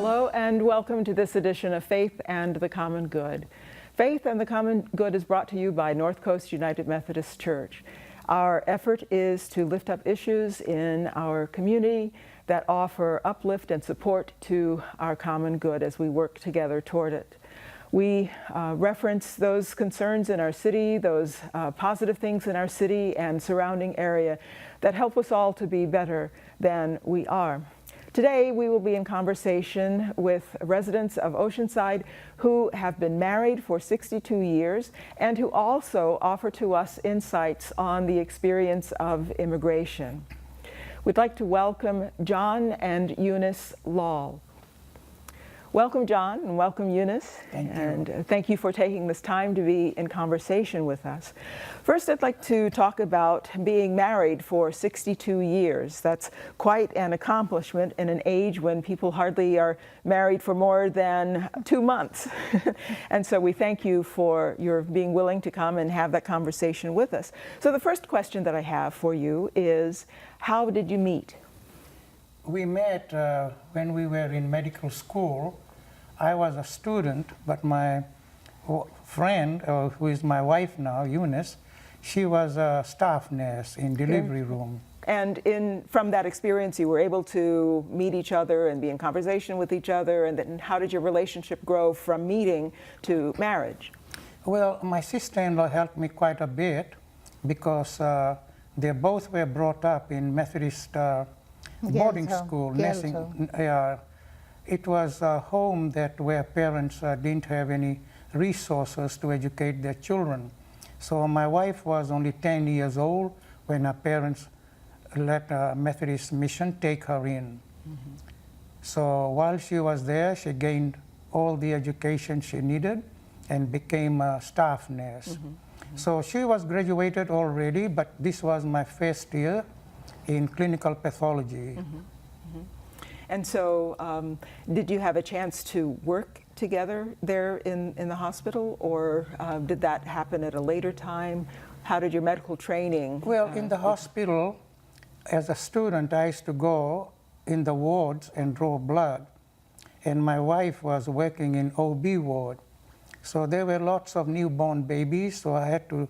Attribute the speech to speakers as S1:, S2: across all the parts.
S1: Hello and welcome to this edition of Faith and the Common Good. Faith and the Common Good is brought to you by North Coast United Methodist Church. Our effort is to lift up issues in our community that offer uplift and support to our common good as we work together toward it. We reference those concerns in our city, those positive things in our city and surrounding area that help us all to be better than we are. Today we will be in conversation with residents of Oceanside who have been married for 62 years and who also offer to us insights on the experience of immigration. We'd like to welcome John and Eunice Lal. Welcome, John, and welcome, Eunice.
S2: Thank you.
S1: And thank you for taking this time to be in conversation with us. First, I'd like to talk about being married for 62 years. That's quite an accomplishment in an age when people hardly are married for more than 2 months. And so we thank you for your being willing to come and have that conversation with us. So the first question that I have for you is, how did you meet?
S2: We met when we were in medical school. I was a student, but my friend, who is my wife now, Eunice, she was a staff nurse in delivery room.
S1: And from that experience, you were able to meet each other and be in conversation with each other, and then how did your relationship grow from meeting to marriage?
S2: Well, my sister-in-law helped me quite a bit because they both were brought up in Methodist boarding school, nursing. It was a home where parents didn't have any resources to educate their children. So my wife was only 10 years old when her parents let a Methodist mission take her in. Mm-hmm. So while she was there, she gained all the education she needed and became a staff nurse. Mm-hmm. Mm-hmm. So she was graduated already, but this was my first year in clinical pathology. Mm-hmm. Mm-hmm.
S1: And so did you have a chance to work together there in the hospital, or did that happen at a later time? How did your medical training?
S2: Well, in the hospital, as a student, I used to go in the wards and draw blood. And my wife was working in OB ward. So there were lots of newborn babies, so I had to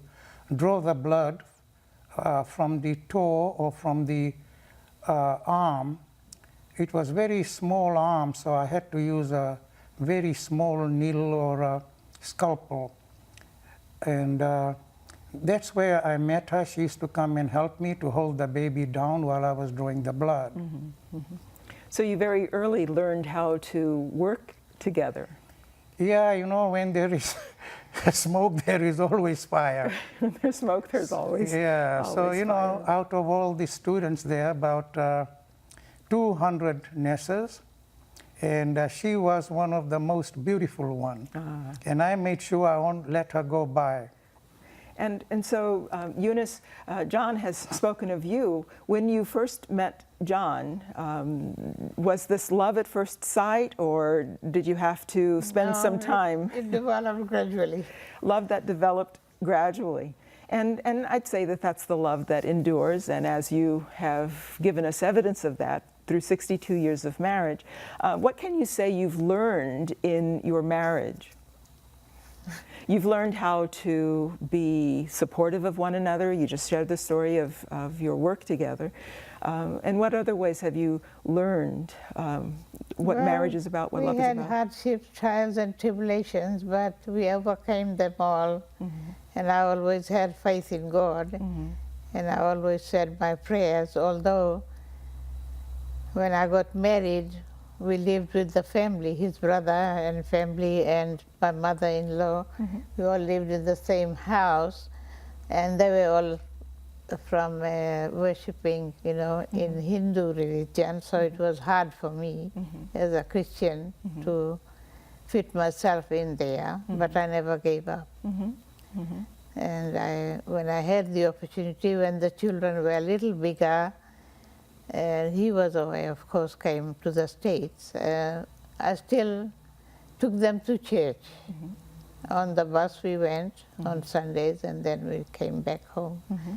S2: draw the blood from the toe or from the arm. It was very small arm, so I had to use a very small needle or a scalpel. And that's where I met her. She used to come and help me to hold the baby down while I was drawing the blood.
S1: Mm-hmm. Mm-hmm. So you very early learned how to work together.
S2: Yeah, you know, when there is smoke, there is always fire.
S1: There's smoke, there's always
S2: so, you know,
S1: fire.
S2: out of all the students there, about 200 nurses, and she was one of the most beautiful ones. And I made sure I won't let her go by.
S1: And so, Eunice, John has spoken of you. When you first met John, was this love at first sight, or did you have to spend some time?
S3: It developed gradually.
S1: Love that developed gradually. And I'd say that that's the love that endures, and as you have given us evidence of that through 62 years of marriage, what can you say you've learned in your marriage? You've learned how to be supportive of one another. You just shared the story of your work together. And what other ways have you learned what marriage is about, what love is about?
S3: We had hardships, trials, and tribulations, but we overcame them all. Mm-hmm. And I always had faith in God. Mm-hmm. And I always said my prayers, although when I got married, we lived with the family, his brother and family and my mother-in-law. Mm-hmm. We all lived in the same house, and they were all from worshipping, you know, mm-hmm. in Hindu religion, so it was hard for me mm-hmm. as a Christian mm-hmm. to fit myself in there, mm-hmm. but I never gave up. Mm-hmm. Mm-hmm. And when I had the opportunity, when the children were a little bigger, he was away, of course, came to the States. I still took them to church. Mm-hmm. On the bus we went mm-hmm. on Sundays, and then we came back home. Mm-hmm.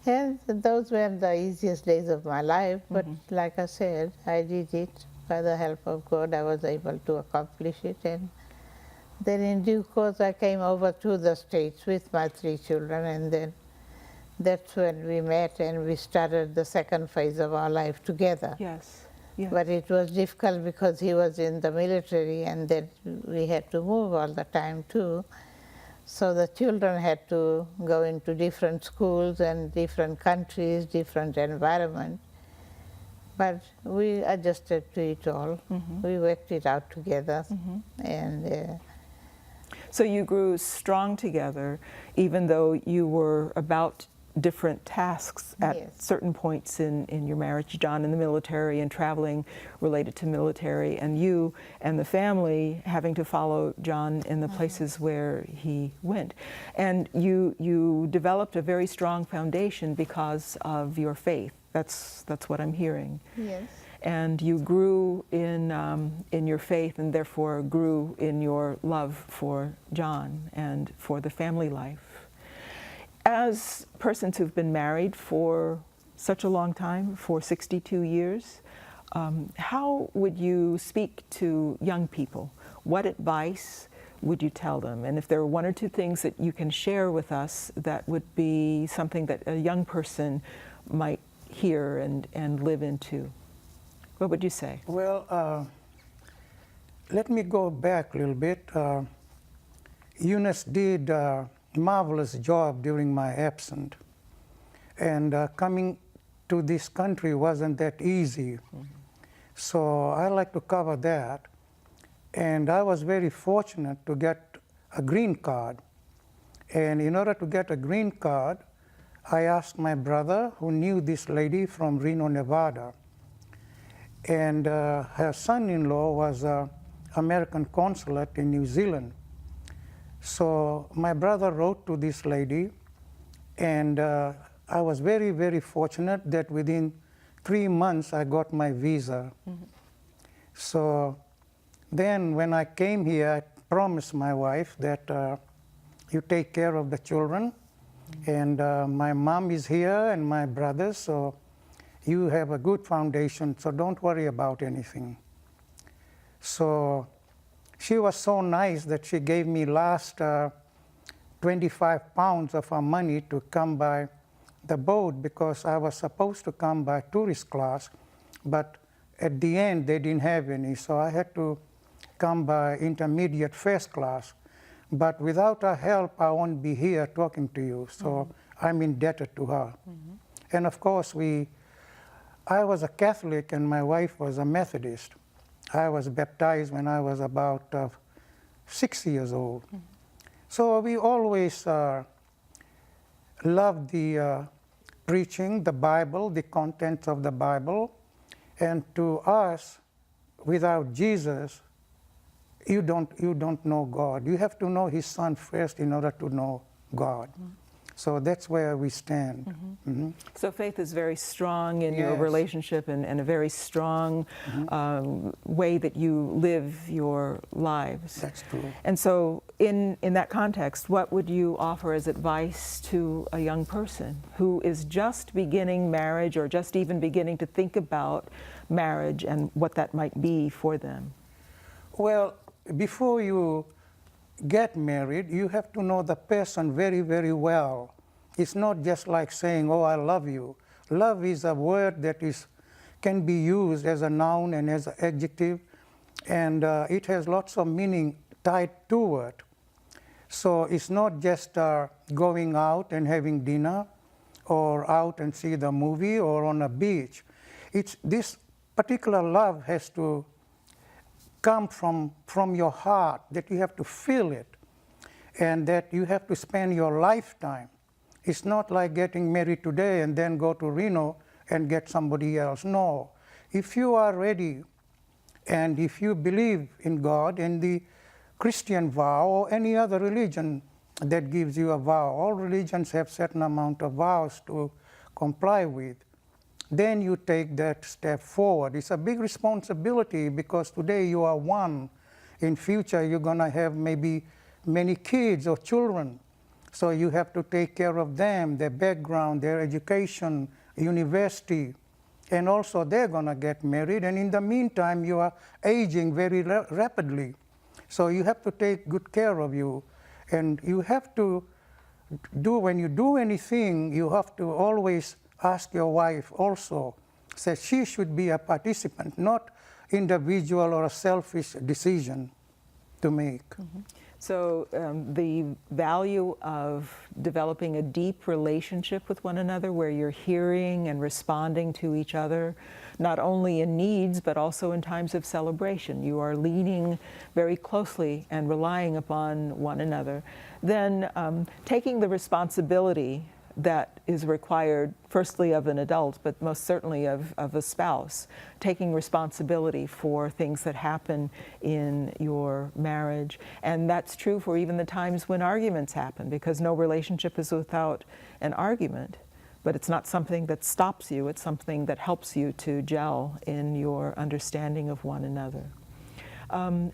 S3: And those were the easiest days of my life, but mm-hmm. like I said, I did it by the help of God, I was able to accomplish it. And then in due course, I came over to the States with my 3 children, and then that's when we met and we started the second phase of our life together.
S1: Yes. Yes.
S3: But it was difficult because he was in the military, and then we had to move all the time too. So the children had to go into different schools and different countries, different environment. But we adjusted to it all. We worked it out together. And
S1: so you grew strong together, even though you were about different tasks at
S3: Yes.
S1: certain points in your marriage. John in the military and traveling related to military, and you and the family having to follow John in the places where he went. And you developed a very strong foundation because of your faith. That's what I'm hearing.
S3: yes,
S1: And you grew in your faith, and therefore grew in your love for John and for the family life. As persons who've been married for such a long time, for 62 years, how would you speak to young people? What advice would you tell them? And if there are 1 or 2 things that you can share with us that would be something that a young person might hear and live into, what would you say?
S2: Well, let me go back a little bit. Eunice did a marvelous job during my absence. And coming to this country wasn't that easy. So I like to cover that. And I was very fortunate to get a green card. And in order to get a green card, I asked my brother, who knew this lady from Reno, Nevada. And her son-in-law was an American consulate in New Zealand. So my brother wrote to this lady, and I was very, very fortunate that within 3 months I got my visa. So then when I came here, I promised my wife that you take care of the children, and my mom is here and my brothers, so you have a good foundation, so don't worry about anything. So she was so nice that she gave me last 25 pounds of her money to come by the boat, because I was supposed to come by tourist class, but at the end they didn't have any, so I had to come by intermediate first class. But without her help, I won't be here talking to you, so I'm indebted to her. And of course, I was a Catholic and my wife was a Methodist. I was baptized when I was about 6 years old. So we always loved the preaching, the Bible, the contents of the Bible. And to us, without Jesus, you don't know God. You have to know His Son first in order to know God. So that's where we stand.
S1: So faith is very strong in your
S2: Yes.
S1: relationship, and a very strong way that you live your lives.
S2: That's true.
S1: And so in that context, what would you offer as advice to a young person who is just beginning marriage, or just even beginning to think about marriage and what that might be for them?
S2: Well, before you get married, you have to know the person very, very well. It's not just like saying, oh, I love you. Love is a word that can be used as a noun and as an adjective, and it has lots of meaning tied to it. So it's not just going out and having dinner, or out and see the movie, or on a beach. This particular love has to come from your heart, that you have to feel it, and that you have to spend your lifetime. It's not like getting married today and then go to Reno and get somebody else. No. If you are ready, and if you believe in God and the Christian vow, or any other religion that gives you a vow, all religions have certain amount of vows to comply with, then you take that step forward. It's a big responsibility, because today you are one. In future, you're going to have maybe many kids or children. So you have to take care of them, their background, their education, university, and also they're going to get married, and in the meantime you are aging very rapidly. So you have to take good care of you, and you have to when you do anything, you have to always ask your wife also. So she should be a participant, not individual or a selfish decision to make.
S1: Mm-hmm. So the value of developing a deep relationship with one another where you're hearing and responding to each other, not only in needs but also in times of celebration. You are leaning very closely and relying upon one another. Then taking the responsibility that is required, firstly of an adult, but most certainly of a spouse, taking responsibility for things that happen in your marriage. And that's true for even the times when arguments happen, because no relationship is without an argument. But it's not something that stops you, it's something that helps you to gel in your understanding of one another.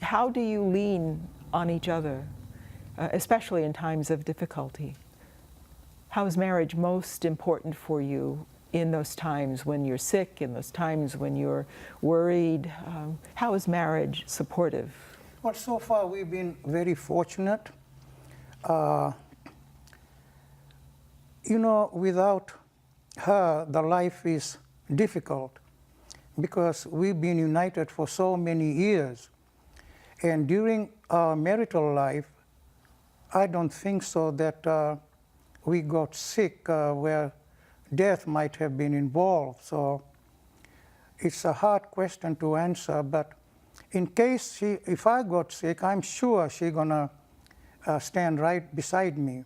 S1: How do you lean on each other, especially in times of difficulty? How is marriage most important for you in those times when you're sick, in those times when you're worried? How is marriage supportive?
S2: Well, so far we've been very fortunate. You know, without her, the life is difficult because we've been united for so many years. And during our marital life, I don't think so that we got sick where death might have been involved. So it's a hard question to answer, but in case if I got sick, I'm sure she's gonna stand right beside me.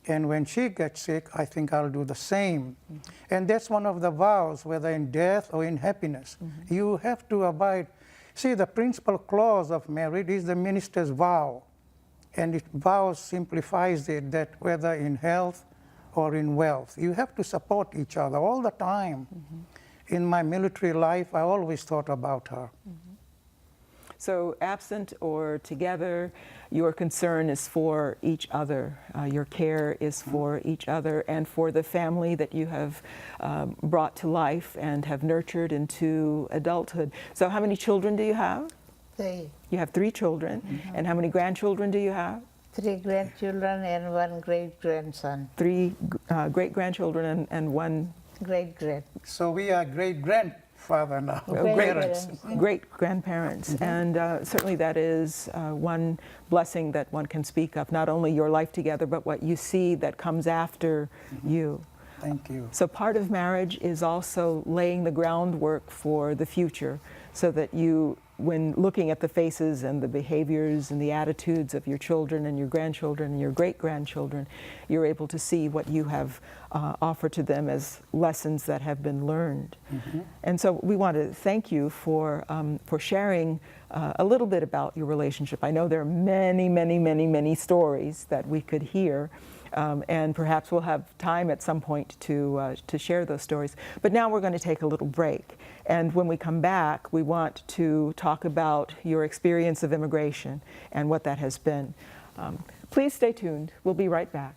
S2: And when she gets sick, I think I'll do the same. Mm-hmm. And that's one of the vows, whether in death or in happiness. Mm-hmm. You have to abide. See, the principal clause of marriage is the minister's vow. And it vows simplifies it that whether in health or in wealth, you have to support each other all the time. Mm-hmm. In my military life, I always thought about her. Mm-hmm.
S1: So absent or together, your concern is for each other. Your care is for each other and for the family that you have brought to life and have nurtured into adulthood. So how many children do you have?
S3: 3.
S1: You have 3 children. Mm-hmm. And how many grandchildren do you have?
S3: 3 grandchildren and 1 great-grandson.
S1: 3 great-grandchildren and 1
S3: great-grand.
S2: So we are great-grandfather now.
S1: Great-grandparents. Mm-hmm. And certainly that is one blessing that one can speak of, not only your life together, but what you see that comes after you.
S2: Thank you.
S1: So part of marriage is also laying the groundwork for the future so that you, when looking at the faces and the behaviors and the attitudes of your children and your grandchildren and your great-grandchildren, you're able to see what you have offered to them as lessons that have been learned. Mm-hmm. And so we want to thank you for sharing a little bit about your relationship. I know there are many, many, many, many stories that we could hear. And perhaps we'll have time at some point to share those stories. But now we're going to take a little break. And when we come back, we want to talk about your experience of immigration and what that has been. Please stay tuned. We'll be right back.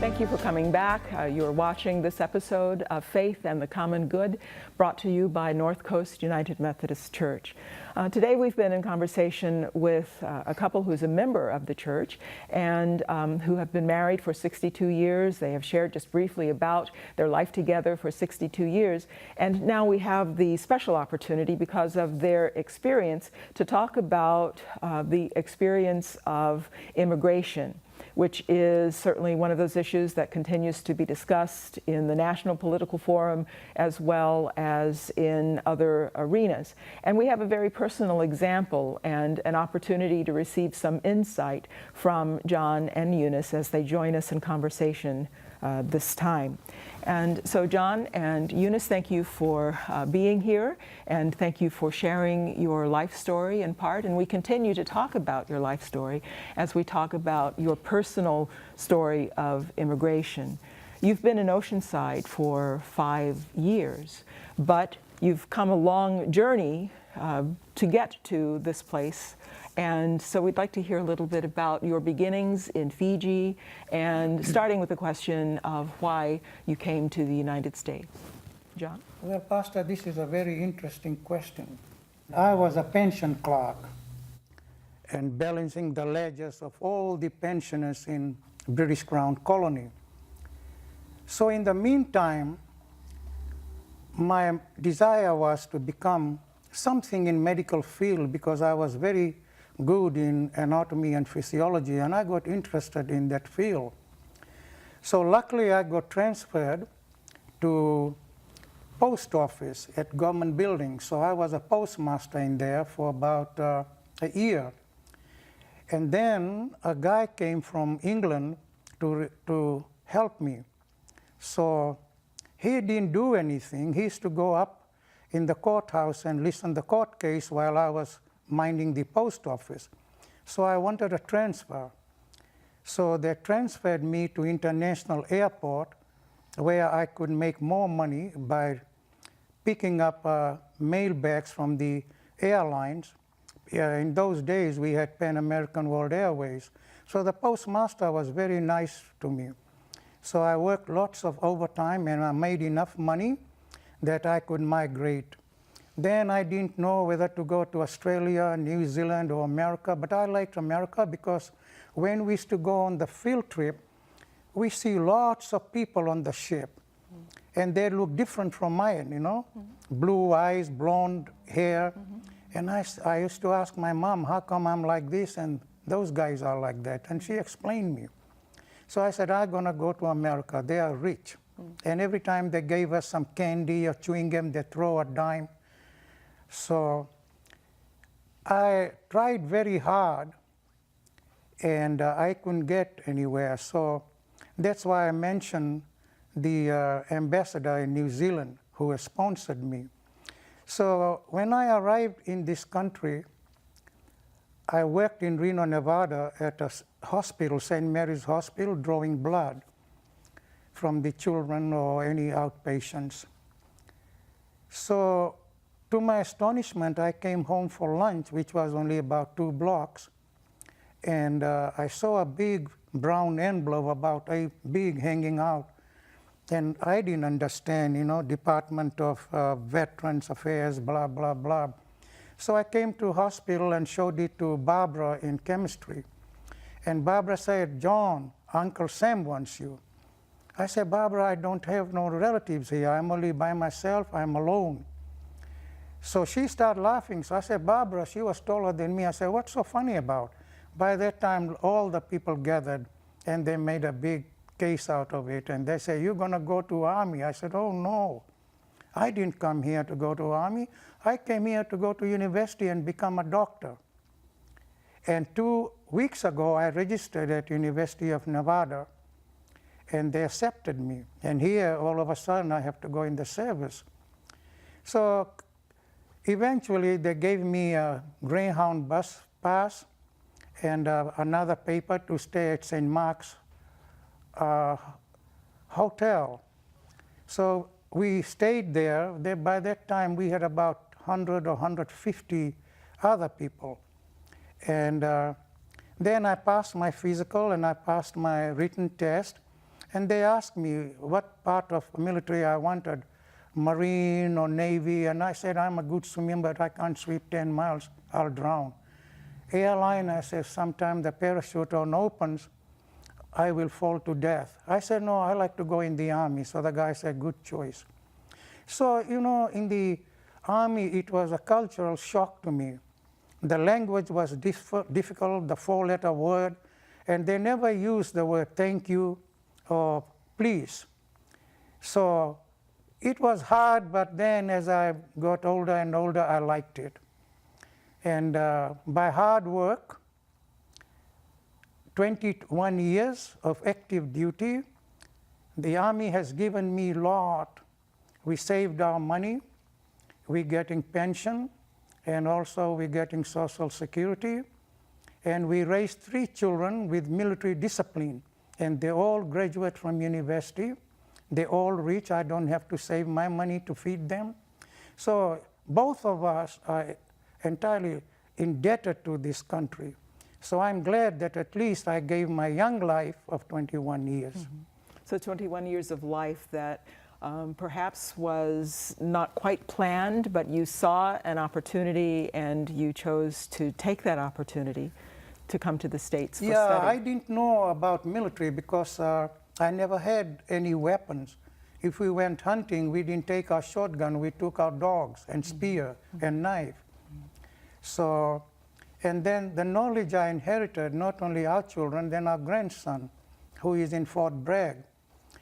S1: Thank you for coming back. You're watching this episode of Faith and the Common Good, brought to you by North Coast United Methodist Church. Today we've been in conversation with a couple who's a member of the church and who have been married for 62 years. They have shared just briefly about their life together for 62 years. And now we have the special opportunity, because of their experience, to talk about the experience of immigration, which is certainly one of those issues that continues to be discussed in the national political forum as well as in other arenas. And we have a very personal example and an opportunity to receive some insight from John and Eunice as they join us in conversation this time. And so John and Eunice, thank you for being here, and thank you for sharing your life story in part. And we continue to talk about your life story as we talk about your personal story of immigration. You've been in Oceanside for 5 years, but you've come a long journey to get to this place. And so we'd like to hear a little bit about your beginnings in Fiji, and starting with the question of why you came to the United States. John?
S2: Well, Pastor, this is a very interesting question. I was a pension clerk and balancing the ledgers of all the pensioners in British Crown colony. So in the meantime, my desire was to become something in medical field because I was very good in anatomy and physiology, and I got interested in that field. So luckily I got transferred to post office at government building. So I was a postmaster in there for about a year. And then a guy came from England to help me. So he didn't do anything. He used to go up in the courthouse and listen to the court case while I was minding the post office. So I wanted a transfer. So they transferred me to International Airport, where I could make more money by picking up mail bags from the airlines. In those days, we had Pan American World Airways. So the postmaster was very nice to me. So I worked lots of overtime, and I made enough money that I could migrate. Then I didn't know whether to go to Australia, New Zealand, or America, but I liked America because when we used to go on the field trip, we see lots of people on the ship, and they look different from mine, you know, blue eyes, blonde hair. And I used to ask my mom, how come I'm like this and those guys are like that? And she explained me. So I said, I'm gonna go to America, they are rich. And every time they gave us some candy or chewing gum, they throw a dime. So I tried very hard, and I couldn't get anywhere. So that's why I mentioned the ambassador in New Zealand who has sponsored me. So when I arrived in this country, I worked in Reno, Nevada at a hospital, St. Mary's Hospital, drawing blood from the children or any outpatients. So to my astonishment, I came home for lunch, which was only about 2 blocks, and I saw a big brown envelope about a big hanging out. And I didn't understand, you know, Department of Veterans Affairs, blah, blah, blah. So I came to hospital and showed it to Barbara in chemistry. And Barbara said, John, Uncle Sam wants you. I said, Barbara, I don't have no relatives here. I'm only by myself, I'm alone. So she started laughing. So I said, Barbara, she was taller than me. I said, what's so funny about? By that time, all the people gathered, and they made a big case out of it. And they said, you're going to go to Army. I said, oh, no. I didn't come here to go to Army. I came here to go to university and become a doctor. And 2 weeks ago, I registered at University of Nevada, and they accepted me. And here, all of a sudden, I have to go in the service. So eventually, they gave me a Greyhound bus pass and another paper to stay at St. Mark's Hotel. So we stayed there. By that time, we had about 100 or 150 other people. And then I passed my physical and I passed my written test. And they asked me what part of military I wanted, Marine or Navy. And I said, I'm a good swimmer, but I can't swim 10 miles, I'll drown. Airline, I said, sometime the parachute opens, I will fall to death. I said, no, I like to go in the Army. So the guy said, good choice. So, you know, in the Army, it was a cultural shock to me. The language was difficult, the 4-letter word, and they never used the word thank you or please. So it was hard, but then as I got older and older, I liked it. And by hard work, 21 years of active duty, the Army has given me a lot. We saved our money, we're getting pension, and also we're getting Social Security. And we raised 3 children with military discipline, and they all graduate from university. They all rich. I don't have to save my money to feed them. So both of us are entirely indebted to this country. So I'm glad that at least I gave my young life of 21 years.
S1: Mm-hmm. So 21 years of life that perhaps was not quite planned, but you saw an opportunity and you chose to take that opportunity to come to the States for study.
S2: Yeah, I didn't know about military because I never had any weapons. If we went hunting, we didn't take our shotgun, we took our dogs and spear and knife. So, and then the knowledge I inherited, not only our children, then our grandson, who is in Fort Bragg.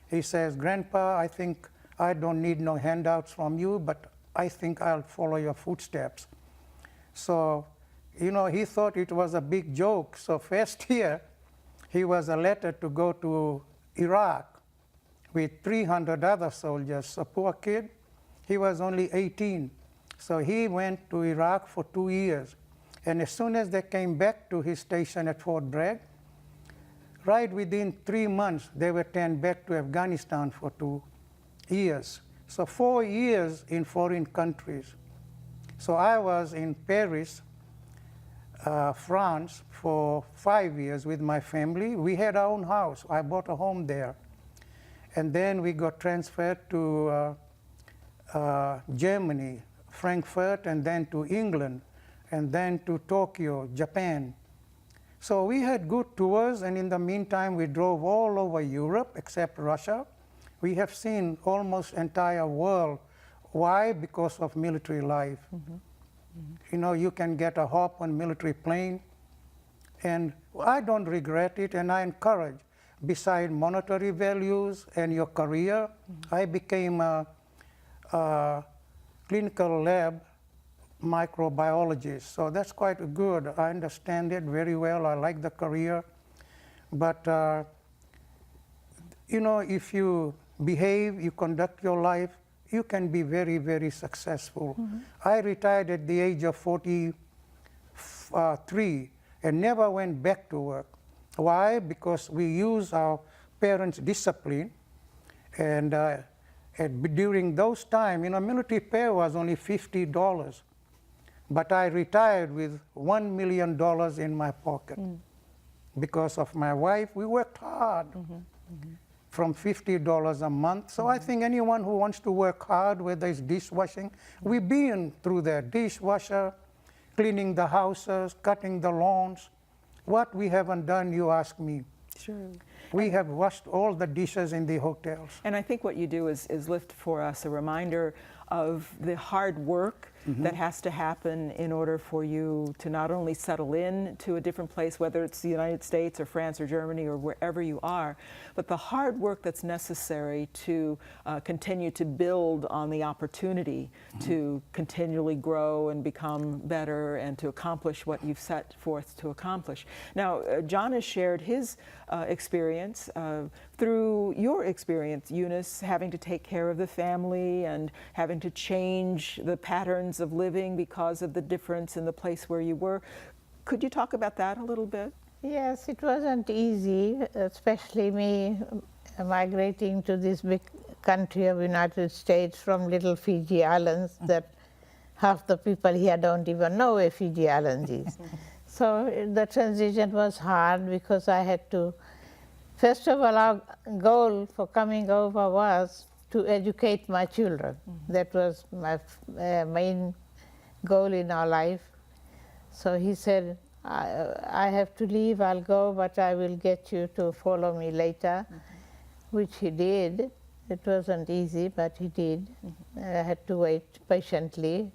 S2: He says, Grandpa, I think I don't need no handouts from you, but I think I'll follow your footsteps. So, you know, he thought it was a big joke. So first year, he was a letter to go to Iraq with 300 other soldiers. A poor kid, he was only 18. So he went to Iraq for 2 years. And as soon as they came back to his station at Fort Bragg, right within 3 months, they were turned back to Afghanistan for 2 years. So 4 years in foreign countries. So I was in Paris, France for 5 years with my family. We had our own house. I bought a home there. And then we got transferred to Germany, Frankfurt, and then to England, and then to Tokyo, Japan. So we had good tours, and in the meantime, we drove all over Europe except Russia. We have seen almost entire world. Why? Because of military life. Mm-hmm. Mm-hmm. You know, you can get a hop on military plane, and I don't regret it, and I encourage. Beside monetary values and your career, I became a clinical lab microbiologist. So that's quite good. I understand it very well. I like the career. But, you know, if you behave, you conduct your life, you can be very, very successful. Mm-hmm. I retired at the age of 43 and never went back to work. Why? Because we use our parents' discipline, and during those times, you know, military pay was only $50, but I retired with $1 million in my pocket. Because of my wife. We worked hard. From $50 a month. So I think anyone who wants to work hard, whether it's dishwashing, we've been through that. Dishwasher, cleaning the houses, cutting the lawns. What we haven't done, you ask me.
S1: Sure.
S2: We have washed all the dishes in the hotels.
S1: And I think what you do is lift for us a reminder of the hard work that has to happen in order for you to not only settle in to a different place, whether it's the United States or France or Germany or wherever you are, but the hard work that's necessary to continue to build on the opportunity to continually grow and become better and to accomplish what you've set forth to accomplish. Now, John has shared his experience through your experience, Eunice, having to take care of the family and having to change the patterns of living because of the difference in the place where you were. Could you talk about that a little bit?
S3: Yes, it wasn't easy, especially me migrating to this big country of United States from little Fiji Islands that half the people here don't even know where Fiji Islands is. So the transition was hard because I had to, first of all, our goal for coming over was to educate my children. That was my main goal in our life. So he said, I have to leave, I'll go, but I will get you to follow me later, which he did. It wasn't easy, but he did. I had to wait patiently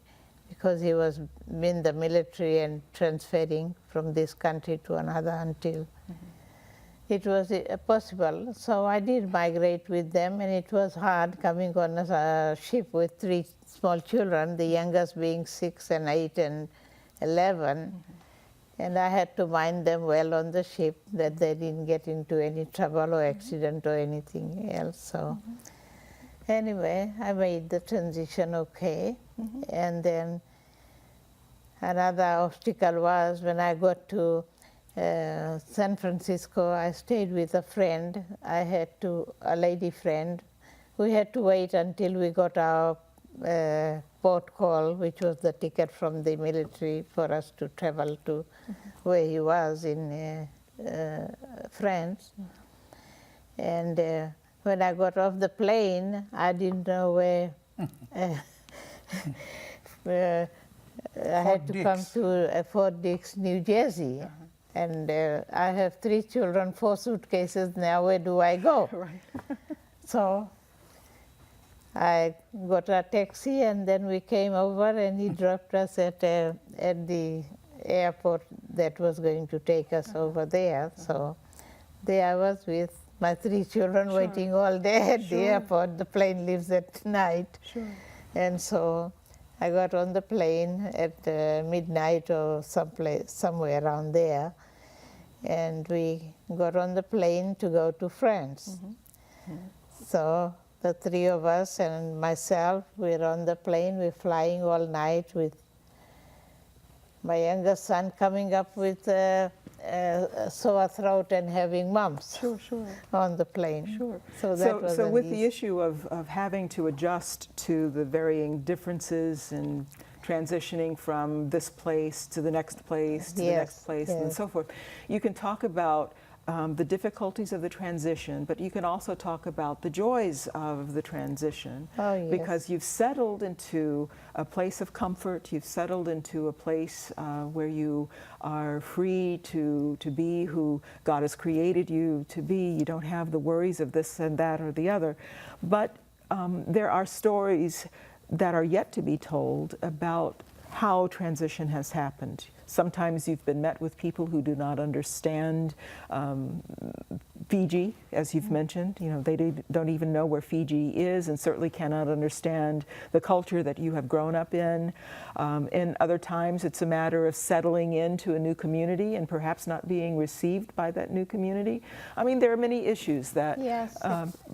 S3: because he was in the military and transferring from this country to another until it was possible. So I did migrate with them, and it was hard coming on a ship with 3 small children, the youngest being 6 and 8 and 11. And I had to mind them well on the ship that they didn't get into any trouble or accident or anything else. So anyway, I made the transition okay. And then another obstacle was when I got to San Francisco, I stayed with a friend. A lady friend. We had to wait until we got our port call, which was the ticket from the military for us to travel to where he was in France. And when I got off the plane, I didn't know where I had to come to Fort Dix, New Jersey. And I have 3 children, 4 suitcases. Now where do I go?
S1: Right.
S3: So I got a taxi, and then we came over, and he dropped us at the airport that was going to take us over there. So there I was with my 3 children waiting all day at the airport. The plane leaves at night. And so I got on the plane at midnight or somewhere around there, and we got on the plane to go to France. So the 3 of us and myself, we're on the plane, we're flying all night with my youngest son coming up with a sore throat and having mumps on the plane. So that was
S1: so with the issue of having to adjust to the varying differences and transitioning from this place to the next place to the next place and so forth, you can talk about the difficulties of the transition, but you can also talk about the joys of the transition, because you've settled into a place of comfort, you've settled into a place where you are free to be who God has created you to be. You don't have the worries of this and that or the other. But there are stories that are yet to be told about how transition has happened. Sometimes you've been met with people who do not understand Fiji, as you've mentioned. You know, they don't even know where Fiji is, and certainly cannot understand the culture that you have grown up in. In other times, it's a matter of settling into a new community and perhaps not being received by that new community. I mean, there are many issues that...
S3: Yes,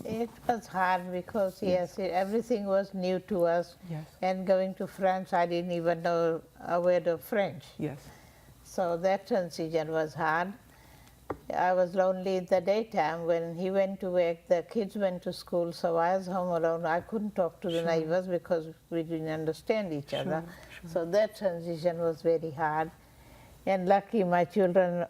S3: it was hard because, everything was new to us. And going to France, I didn't even know a word of French. So that transition was hard. I was lonely in the daytime. When he went to work, the kids went to school, so I was home alone. I couldn't talk to the neighbors because we didn't understand each other. So that transition was very hard. And lucky my children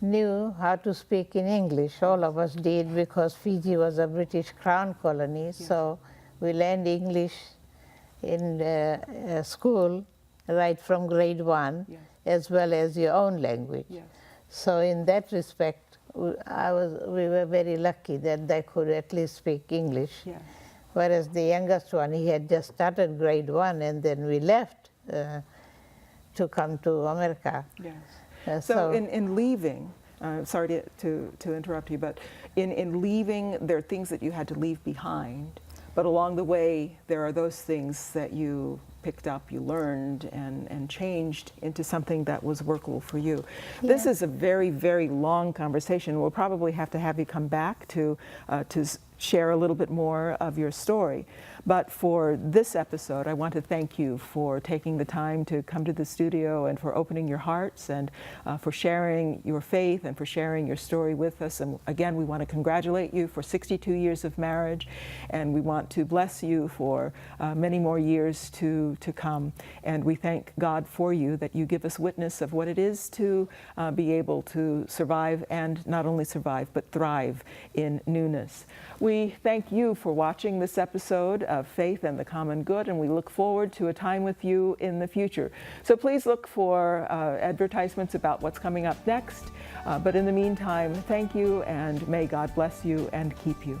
S3: knew how to speak in English. All of us did, because Fiji was a British Crown colony. So we learned English in school right from grade 1, as well as your own language. So in that respect, we were very lucky that they could at least speak English. Whereas the youngest one, he had just started grade 1, and then we left to come to America.
S1: So in leaving, sorry to interrupt you, but in leaving, there are things that you had to leave behind. But along the way, there are those things that you picked up, you learned, and changed into something that was workable for you. This is a very, very long conversation. We'll probably have to have you come back to share a little bit more of your story. But for this episode, I want to thank you for taking the time to come to the studio and for opening your hearts and for sharing your faith and for sharing your story with us. And again, we want to congratulate you for 62 years of marriage, and we want to bless you for many more years to come. And we thank God for you, that you give us witness of what it is to be able to survive, and not only survive, but thrive in newness. We thank you for watching this episode of Faith and the Common Good, and we look forward to a time with you in the future. So please look for advertisements about what's coming up next. But in the meantime, thank you, and may God bless you and keep you.